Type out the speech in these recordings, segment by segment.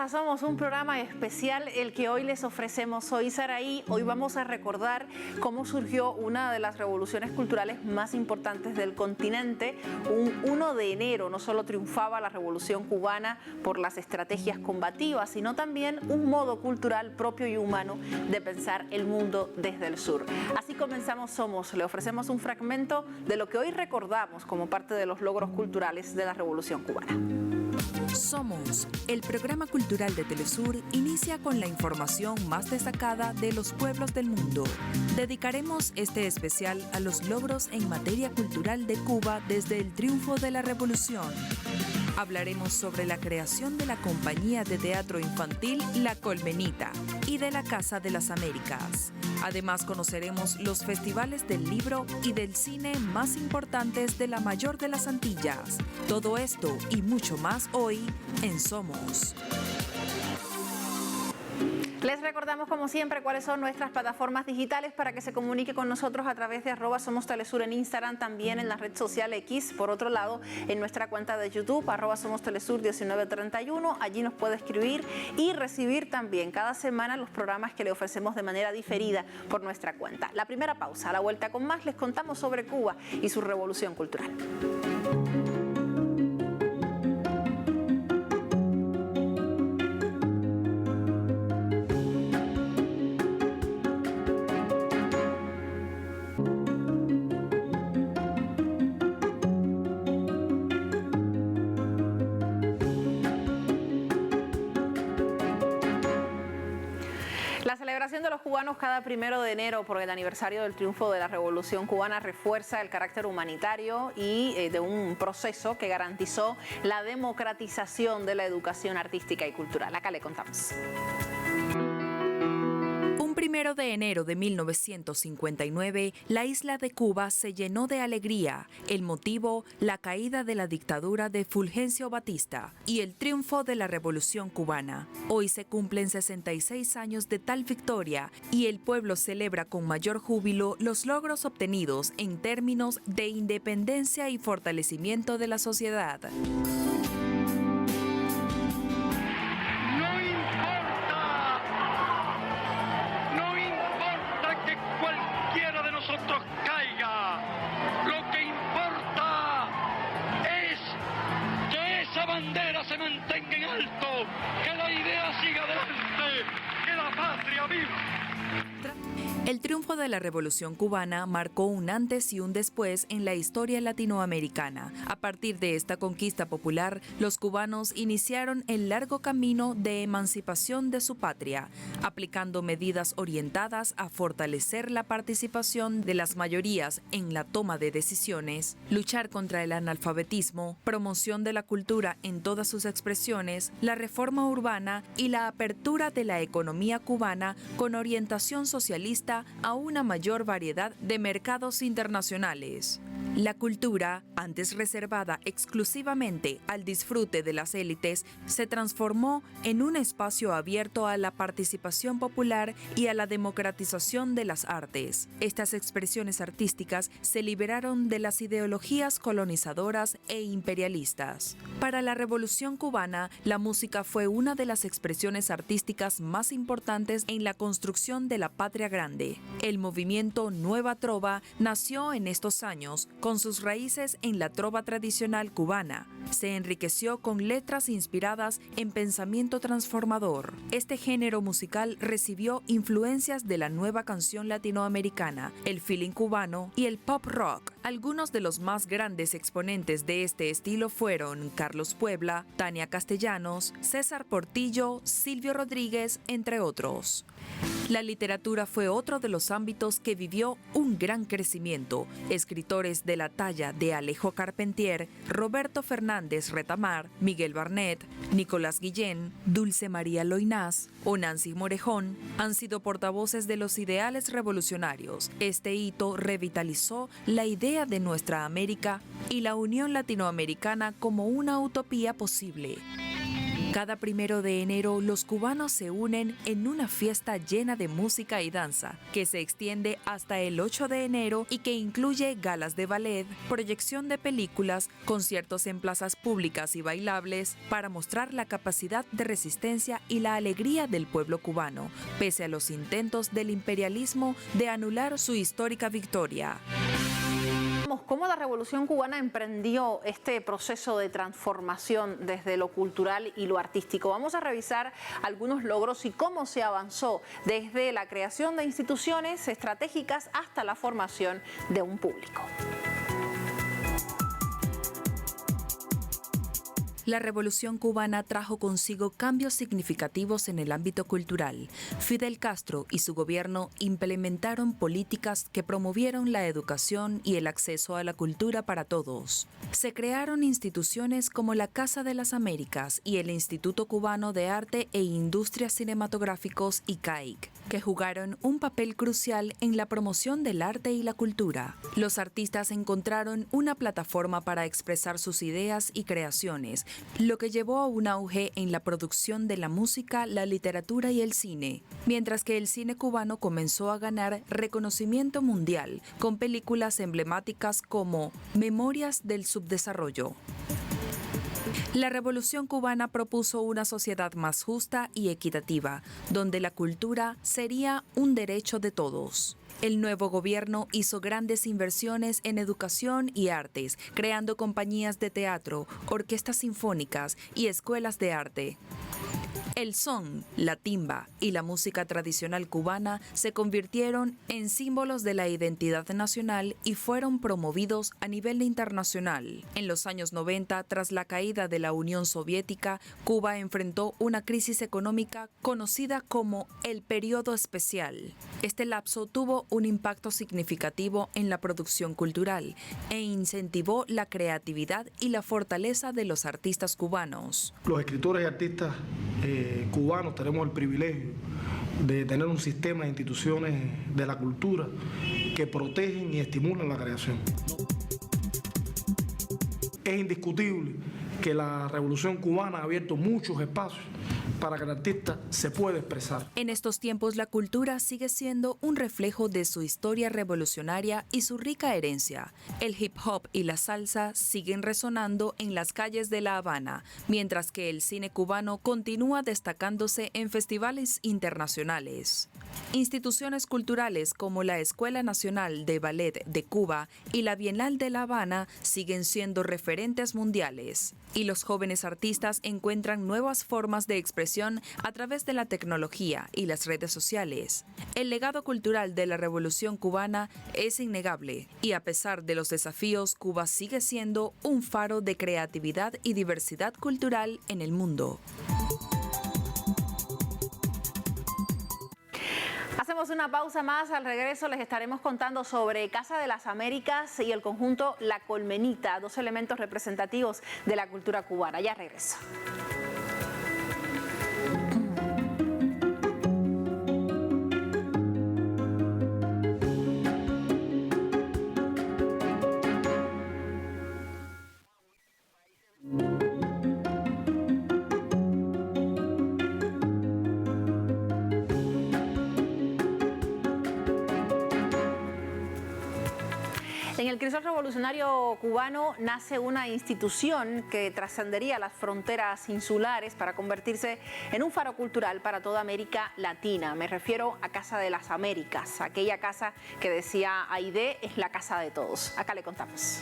a Somos, un programa especial el que hoy les ofrecemos. Soy Saraí. Hoy vamos a recordar cómo surgió una de las revoluciones culturales más importantes del continente. Un 1 de enero no solo triunfaba la revolución cubana por las estrategias combativas, sino también un modo cultural propio y humano de pensar el mundo desde el sur. Así comenzamos Somos. Le ofrecemos un fragmento de lo que hoy recordamos como parte de los logros culturales de la revolución cubana. Somos, el programa cultural de Telesur, inicia con la información más destacada de los pueblos del mundo. Dedicaremos este especial a los logros en materia cultural de Cuba desde el triunfo de la revolución. Hablaremos sobre la creación de la compañía de teatro infantil La Colmenita y de la Casa de las Américas. Además, conoceremos los festivales del libro y del cine más importantes de la mayor de las Antillas. Todo esto y mucho más hoy en Somos. Les recordamos, como siempre, cuáles son nuestras plataformas digitales para que se comunique con nosotros a través de @SomosTelesur en Instagram, también en la red social X. Por otro lado, en nuestra cuenta de YouTube, @SomosTelesur1931. Allí nos puede escribir y recibir también cada semana los programas que le ofrecemos de manera diferida por nuestra cuenta. La primera pausa, a la vuelta con más, les contamos sobre Cuba y su revolución cultural. La celebración de los cubanos cada 1 de enero por el aniversario del triunfo de la Revolución Cubana refuerza el carácter humanitario y de un proceso que garantizó la democratización de la educación artística y cultural. Acá le contamos. 1 de enero de 1959, la isla de Cuba se llenó de alegría. El motivo, la caída de la dictadura de Fulgencio Batista y el triunfo de la Revolución Cubana. Hoy se cumplen 66 años de tal victoria y el pueblo celebra con mayor júbilo los logros obtenidos en términos de independencia y fortalecimiento de la sociedad. Se mantenga en alto, que la idea siga adelante, que la patria viva. El triunfo de la Revolución Cubana marcó un antes y un después en la historia latinoamericana. A partir de esta conquista popular, los cubanos iniciaron el largo camino de emancipación de su patria, aplicando medidas orientadas a fortalecer la participación de las mayorías en la toma de decisiones, luchar contra el analfabetismo, promoción de la cultura en todas sus expresiones, la reforma urbana y la apertura de la economía cubana con orientación socialista a una mayor variedad de mercados internacionales. La cultura, antes reservada exclusivamente al disfrute de las élites, se transformó en un espacio abierto a la participación popular y a la democratización de las artes. Estas expresiones artísticas se liberaron de las ideologías colonizadoras e imperialistas. Para la Revolución Cubana, la música fue una de las expresiones artísticas más importantes en la construcción de la patria grande. El movimiento Nueva Trova nació en estos años con sus raíces en la trova tradicional cubana. Se enriqueció con letras inspiradas en pensamiento transformador. Este género musical recibió influencias de la nueva canción latinoamericana, el feeling cubano y el pop rock. Algunos de los más grandes exponentes de este estilo fueron Carlos Puebla, Tania Castellanos, César Portillo, Silvio Rodríguez, entre otros. La literatura fue otro de los ámbitos que vivió un gran crecimiento. Escritores de la talla de Alejo Carpentier, Roberto Fernández Retamar, Miguel Barnet, Nicolás Guillén, Dulce María Loinás o Nancy Morejón han sido portavoces de los ideales revolucionarios. Este hito revitalizó la idea de nuestra América y la unión latinoamericana como una utopía posible. Cada 1 de enero, los cubanos se unen en una fiesta llena de música y danza, que se extiende hasta el 8 de enero y que incluye galas de ballet, proyección de películas, conciertos en plazas públicas y bailables, para mostrar la capacidad de resistencia y la alegría del pueblo cubano, pese a los intentos del imperialismo de anular su histórica victoria. ¿Cómo la Revolución Cubana emprendió este proceso de transformación desde lo cultural y lo artístico? Vamos a revisar algunos logros y cómo se avanzó desde la creación de instituciones estratégicas hasta la formación de un público. La Revolución Cubana trajo consigo cambios significativos en el ámbito cultural. Fidel Castro y su gobierno implementaron políticas que promovieron la educación y el acceso a la cultura para todos. Se crearon instituciones como la Casa de las Américas y el Instituto Cubano de Arte e Industrias Cinematográficos (ICAIC), que jugaron un papel crucial en la promoción del arte y la cultura. Los artistas encontraron una plataforma para expresar sus ideas y creaciones, lo que llevó a un auge en la producción de la música, la literatura y el cine, mientras que el cine cubano comenzó a ganar reconocimiento mundial con películas emblemáticas como Memorias del Subdesarrollo. La Revolución Cubana propuso una sociedad más justa y equitativa, donde la cultura sería un derecho de todos. El nuevo gobierno hizo grandes inversiones en educación y artes, creando compañías de teatro, orquestas sinfónicas y escuelas de arte. El son, la timba y la música tradicional cubana se convirtieron en símbolos de la identidad nacional y fueron promovidos a nivel internacional. En los años 90, tras la caída de la Unión Soviética, Cuba enfrentó una crisis económica conocida como el Período Especial. Este lapso tuvo un impacto significativo en la producción cultural e incentivó la creatividad y la fortaleza de los artistas cubanos. Los escritores y artistas cubanos tenemos el privilegio de tener un sistema de instituciones de la cultura que protegen y estimulan la creación. Es indiscutible que la Revolución Cubana ha abierto muchos espacios para que el artista se pueda expresar. En estos tiempos, la cultura sigue siendo un reflejo de su historia revolucionaria y su rica herencia. El hip hop y la salsa siguen resonando en las calles de La Habana, mientras que el cine cubano continúa destacándose en festivales internacionales. Instituciones culturales como la Escuela Nacional de Ballet de Cuba y la Bienal de La Habana siguen siendo referentes mundiales. Y los jóvenes artistas encuentran nuevas formas de expresión a través de la tecnología y las redes sociales. El legado cultural de la Revolución Cubana es innegable y a pesar de los desafíos, Cuba sigue siendo un faro de creatividad y diversidad cultural en el mundo. Hacemos una pausa más, al regreso les estaremos contando sobre Casa de las Américas y el conjunto La Colmenita, dos elementos representativos de la cultura cubana. Ya regreso. En el crisol revolucionario cubano nace una institución que trascendería las fronteras insulares para convertirse en un faro cultural para toda América Latina. Me refiero a Casa de las Américas, aquella casa que decía Aide es la casa de todos. Acá le contamos.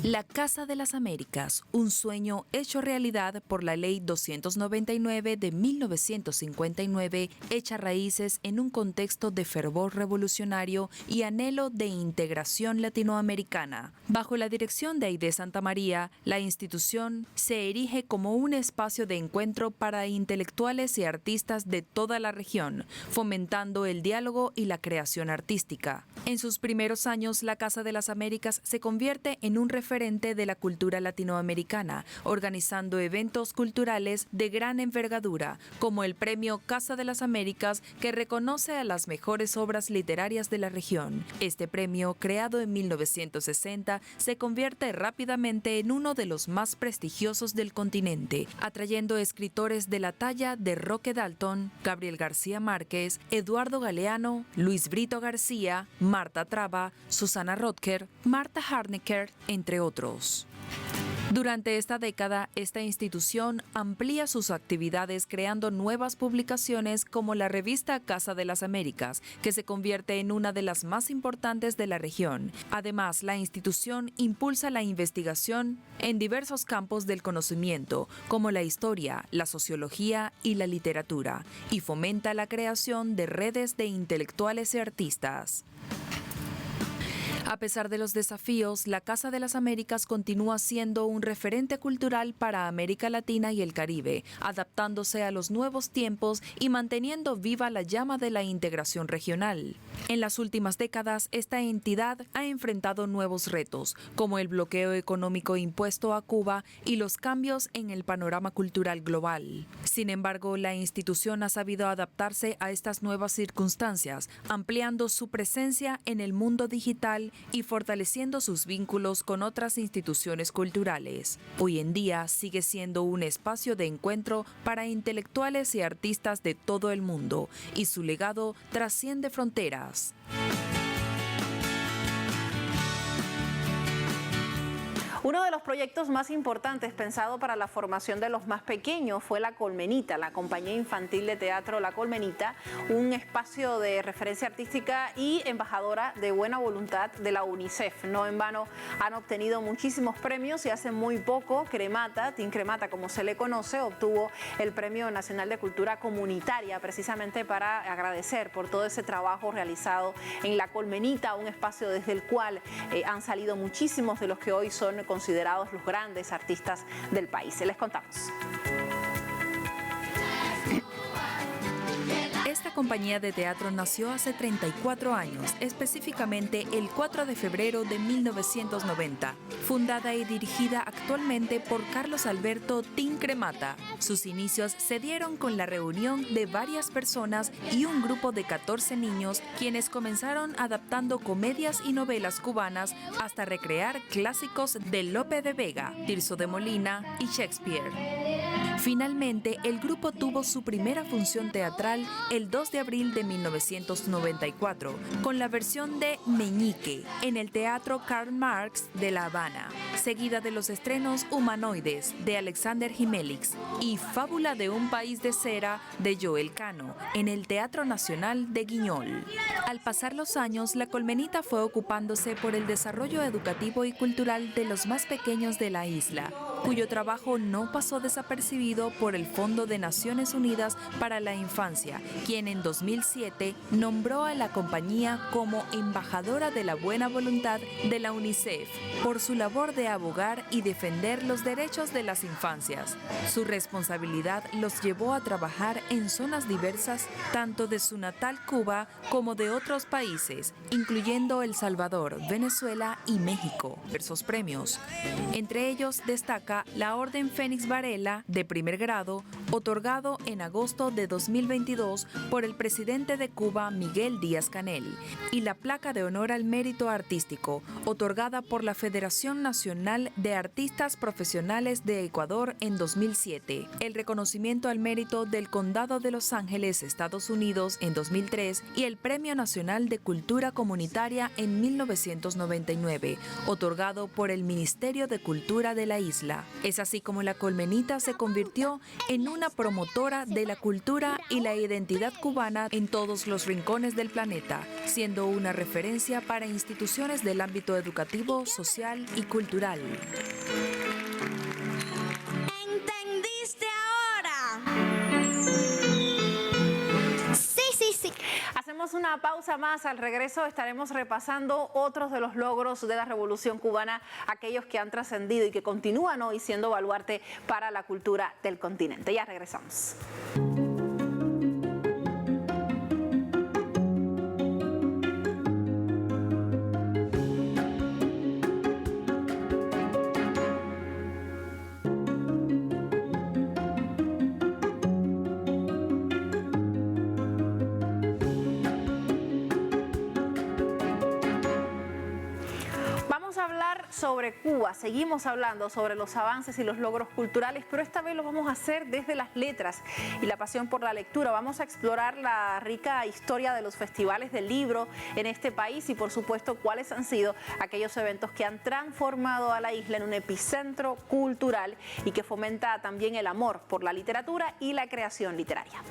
La Casa de las Américas, un sueño hecho realidad por la Ley 299 de 1959, echa raíces en un contexto de fervor revolucionario y anhelo de integración latinoamericana. Bajo la dirección de Aide Santamaría, la institución se erige como un espacio de encuentro para intelectuales y artistas de toda la región, fomentando el diálogo y la creación artística. En sus primeros años, la Casa de las Américas se convierte en un referente referente de la cultura latinoamericana, organizando eventos culturales de gran envergadura, como el Premio Casa de las Américas, que reconoce a las mejores obras literarias de la región. Este premio, creado en 1960, se convierte rápidamente en uno de los más prestigiosos del continente, atrayendo escritores de la talla de Roque Dalton, Gabriel García Márquez, Eduardo Galeano, Luis Brito García, Marta Traba, Susana Rotker, Marta Harnecker, entre otros. Durante esta década, esta institución amplía sus actividades creando nuevas publicaciones como la revista Casa de las Américas, que se convierte en una de las más importantes de la región. Además, la institución impulsa la investigación en diversos campos del conocimiento, como la historia, la sociología y la literatura, y fomenta la creación de redes de intelectuales y artistas. A pesar de los desafíos, la Casa de las Américas continúa siendo un referente cultural para América Latina y el Caribe, adaptándose a los nuevos tiempos y manteniendo viva la llama de la integración regional. En las últimas décadas, esta entidad ha enfrentado nuevos retos, como el bloqueo económico impuesto a Cuba y los cambios en el panorama cultural global. Sin embargo, la institución ha sabido adaptarse a estas nuevas circunstancias, ampliando su presencia en el mundo digital y fortaleciendo sus vínculos con otras instituciones culturales. Hoy en día sigue siendo un espacio de encuentro para intelectuales y artistas de todo el mundo, y su legado trasciende fronteras. Uno de los proyectos más importantes pensado para la formación de los más pequeños fue La Colmenita, la compañía infantil de teatro La Colmenita, un espacio de referencia artística y embajadora de buena voluntad de la UNICEF. No en vano han obtenido muchísimos premios y hace muy poco Team Cremata, como se le conoce, obtuvo el Premio Nacional de Cultura Comunitaria, precisamente para agradecer por todo ese trabajo realizado en La Colmenita, un espacio desde el cual han salido muchísimos de los que hoy son considerados los grandes artistas del país. Les contamos. Esta compañía de teatro nació hace 34 años, específicamente el 4 de febrero de 1990, fundada y dirigida actualmente por Carlos Alberto Team Cremata. Sus inicios se dieron con la reunión de varias personas y un grupo de 14 niños, quienes comenzaron adaptando comedias y novelas cubanas hasta recrear clásicos de Lope de Vega, Tirso de Molina y Shakespeare. Finalmente, el grupo tuvo su primera función teatral el 2 de abril de 1994, con la versión de Meñique, en el Teatro Karl Marx de La Habana, seguida de los estrenos Humanoides, de Alexander Jiménez, y Fábula de un país de cera, de Joel Cano, en el Teatro Nacional de Guiñol. Al pasar los años, La Colmenita fue ocupándose por el desarrollo educativo y cultural de los más pequeños de la isla, cuyo trabajo no pasó desapercibido por el Fondo de Naciones Unidas para la Infancia, quien en 2007 nombró a la compañía como embajadora de la buena voluntad de la UNICEF por su labor de abogar y defender los derechos de las infancias. Su responsabilidad los llevó a trabajar en zonas diversas, tanto de su natal Cuba como de otros países, incluyendo El Salvador, Venezuela y México. Diversos premios. Entre ellos destaca la Orden Fénix Varela de primer grado, otorgado en agosto de 2022 por el presidente de Cuba, Miguel Díaz-Canel, y la Placa de Honor al Mérito Artístico, otorgada por la Federación Nacional de Artistas Profesionales de Ecuador en 2007, el reconocimiento al mérito del Condado de Los Ángeles, Estados Unidos, en 2003, y el Premio Nacional de Cultura Comunitaria en 1999, otorgado por el Ministerio de Cultura de la isla. Es así como La Colmenita se convirtió en una promotora de la cultura y la identidad cubana en todos los rincones del planeta, siendo una referencia para instituciones del ámbito educativo, social y cultural. ¿Entendiste ahora? Sí. Hacemos una pausa más. Al regreso estaremos repasando otros de los logros de la Revolución Cubana, aquellos que han trascendido y que continúan hoy siendo baluarte para la cultura del continente. Ya regresamos. sobre Cuba, seguimos hablando sobre los avances y los logros culturales, pero esta vez lo vamos a hacer desde las letras y la pasión por la lectura. Vamos a explorar la rica historia de los festivales del libro en este país y por supuesto cuáles han sido aquellos eventos que han transformado a la isla en un epicentro cultural y que fomenta también el amor por la literatura y la creación literaria.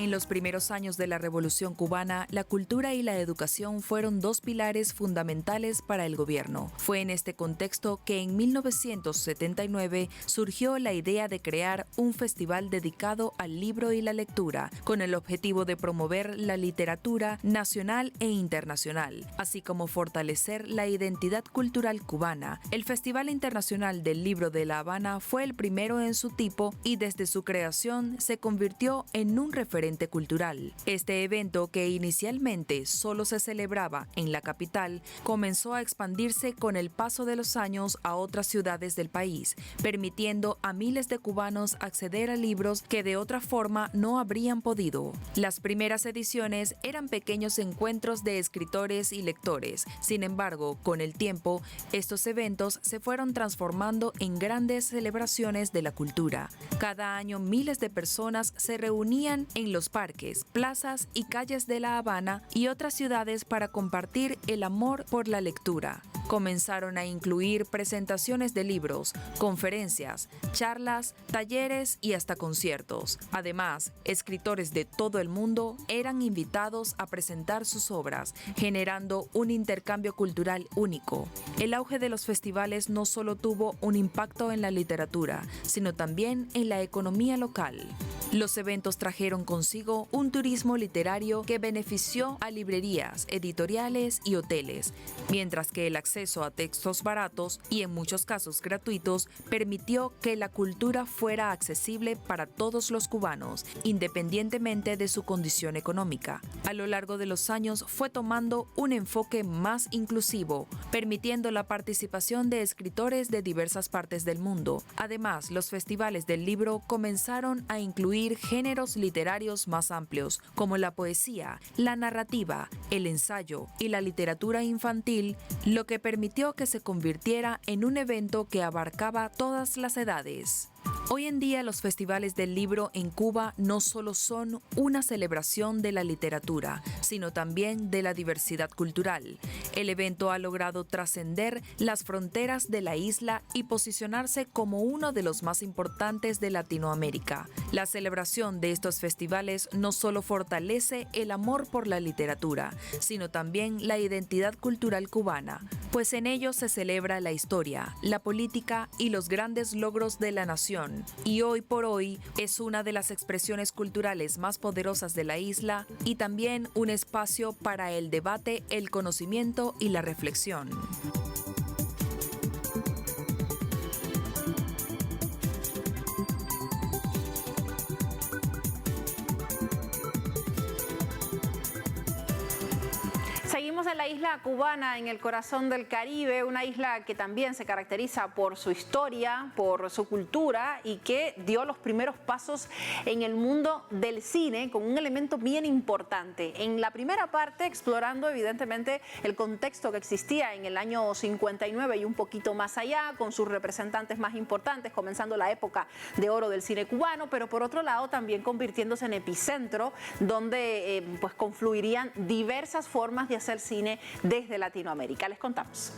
En los primeros años de la Revolución Cubana, la cultura y la educación fueron dos pilares fundamentales para el gobierno. Fue en este contexto que en 1979 surgió la idea de crear un festival dedicado al libro y la lectura, con el objetivo de promover la literatura nacional e internacional, así como fortalecer la identidad cultural cubana. El Festival Internacional del Libro de La Habana fue el primero en su tipo y desde su creación se convirtió en un referente cultural. Este evento, que inicialmente solo se celebraba en la capital, comenzó a expandirse con el paso de los años a otras ciudades del país, permitiendo a miles de cubanos acceder a libros que de otra forma no habrían podido. Las primeras ediciones eran pequeños encuentros de escritores y lectores. Sin embargo, con el tiempo, estos eventos se fueron transformando en grandes celebraciones de la cultura. Cada año miles de personas se reunían en los parques, plazas y calles de La Habana y otras ciudades para compartir el amor por la lectura. Comenzaron a incluir presentaciones de libros, conferencias, charlas, talleres y hasta conciertos. Además, escritores de todo el mundo eran invitados a presentar sus obras, generando un intercambio cultural único. El auge de los festivales no solo tuvo un impacto en la literatura, sino también en la economía local. Los eventos trajeron consigo un turismo literario que benefició a librerías, editoriales y hoteles, mientras que el acceso a textos baratos y en muchos casos gratuitos permitió que la cultura fuera accesible para todos los cubanos, independientemente de su condición económica. A lo largo de los años fue tomando un enfoque más inclusivo, permitiendo la participación de escritores de diversas partes del mundo. Además, los festivales del libro comenzaron a incluir géneros literarios más amplios, como la poesía, la narrativa, el ensayo y la literatura infantil, lo que permitió que se convirtiera en un evento que abarcaba todas las edades. Hoy en día los festivales del libro en Cuba no solo son una celebración de la literatura, sino también de la diversidad cultural. El evento ha logrado trascender las fronteras de la isla y posicionarse como uno de los más importantes de Latinoamérica. La celebración de estos festivales no solo fortalece el amor por la literatura, sino también la identidad cultural cubana, pues en ellos se celebra la historia, la política y los grandes logros de la nación. Y hoy por hoy es una de las expresiones culturales más poderosas de la isla y también un espacio para el debate, el conocimiento y la reflexión. Seguimos en la isla cubana, en el corazón del Caribe, una isla que también se caracteriza por su historia, por su cultura y que dio los primeros pasos en el mundo del cine con un elemento bien importante. En la primera parte, explorando evidentemente el contexto que existía en el año 59 y un poquito más allá, con sus representantes más importantes, comenzando la época de oro del cine cubano, pero por otro lado también convirtiéndose en epicentro donde pues confluirían diversas formas de hacer cine desde Latinoamérica. Les contamos.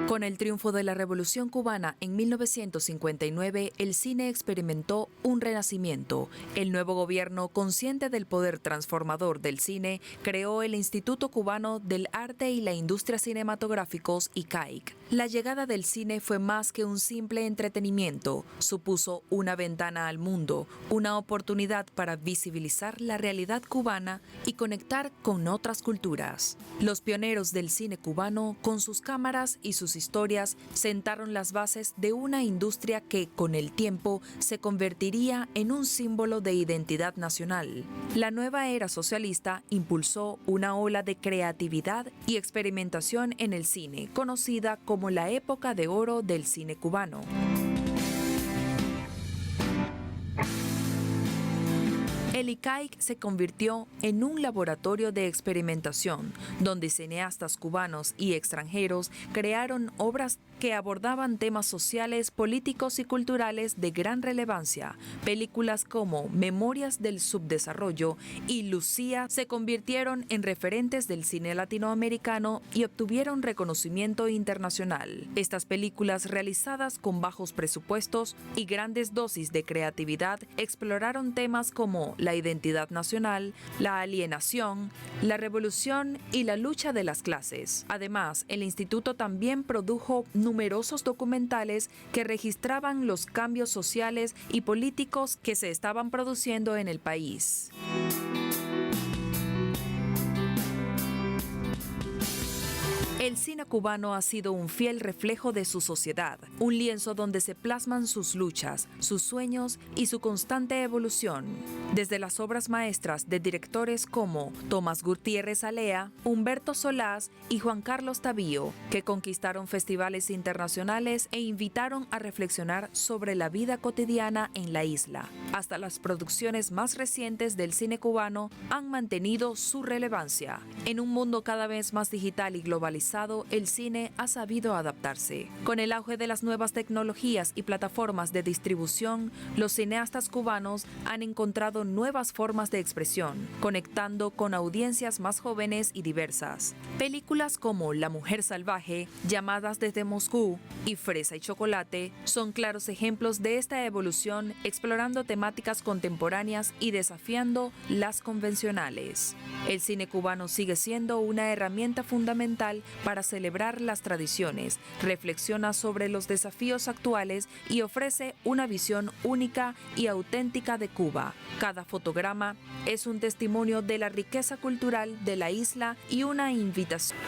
Con el triunfo de la Revolución Cubana en 1959, el cine experimentó un renacimiento. El nuevo gobierno, consciente del poder transformador del cine, creó el Instituto Cubano del Arte y la Industria Cinematográficos, ICAIC. La llegada del cine fue más que un simple entretenimiento, supuso una ventana al mundo, una oportunidad para visibilizar la realidad cubana y conectar con otras culturas. Los pioneros del cine cubano, con sus cámaras y sus historias, sentaron las bases de una industria que, con el tiempo, se convertiría en un símbolo de identidad nacional. La nueva era socialista impulsó una ola de creatividad y experimentación en el cine, conocida como la época de oro del cine cubano. El ICAIC se convirtió en un laboratorio de experimentación, donde cineastas cubanos y extranjeros crearon obras que abordaban temas sociales, políticos y culturales de gran relevancia. Películas como Memorias del Subdesarrollo y Lucía se convirtieron en referentes del cine latinoamericano y obtuvieron reconocimiento internacional. Estas películas, realizadas con bajos presupuestos y grandes dosis de creatividad, exploraron temas como la identidad nacional, la alienación, la revolución y la lucha de las clases. Además, el instituto también produjo numerosos documentales que registraban los cambios sociales y políticos que se estaban produciendo en el país. El cine cubano ha sido un fiel reflejo de su sociedad, un lienzo donde se plasman sus luchas, sus sueños y su constante evolución. Desde las obras maestras de directores como Tomás Gutiérrez Alea, Humberto Solás y Juan Carlos Tavío, que conquistaron festivales internacionales e invitaron a reflexionar sobre la vida cotidiana en la isla, hasta las producciones más recientes del cine cubano han mantenido su relevancia. En un mundo cada vez más digital y globalizado, el cine ha sabido adaptarse. Con el auge de las nuevas tecnologías y plataformas de distribución, los cineastas cubanos han encontrado nuevas formas de expresión, conectando con audiencias más jóvenes y diversas. Películas como La Mujer Salvaje, Llamadas desde Moscú y Fresa y Chocolate son claros ejemplos de esta evolución, explorando temáticas contemporáneas y desafiando las convencionales. El cine cubano sigue siendo una herramienta fundamental para celebrar las tradiciones, reflexiona sobre los desafíos actuales y ofrece una visión única y auténtica de Cuba. Cada fotograma es un testimonio de la riqueza cultural de la isla y una invitación.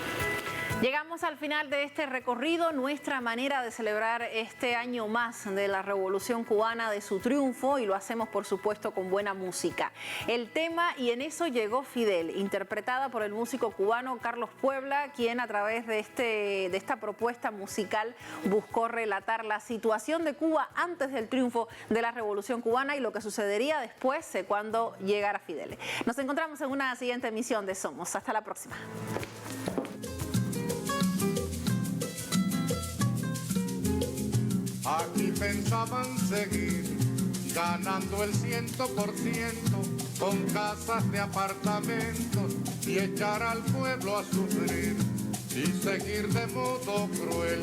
Llegamos al final de este recorrido, nuestra manera de celebrar este año más de la Revolución Cubana, de su triunfo, y lo hacemos por supuesto con buena música. El tema "Y en eso llegó Fidel", interpretada por el músico cubano Carlos Puebla, quien a través de esta propuesta musical buscó relatar la situación de Cuba antes del triunfo de la Revolución Cubana y lo que sucedería después cuando llegara Fidel. Nos encontramos en una siguiente emisión de Somos. Hasta la próxima. Aquí pensaban seguir ganando el 100% con casas de apartamentos y echar al pueblo a sufrir y seguir de modo cruel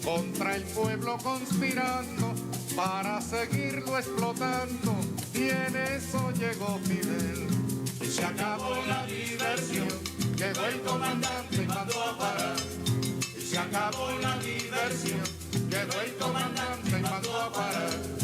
contra el pueblo conspirando para seguirlo explotando. Y en eso llegó Fidel y se acabó la diversión. Llegó el comandante y mandó a parar y se acabó la diversión. Llegó el comandante y mandó a parar.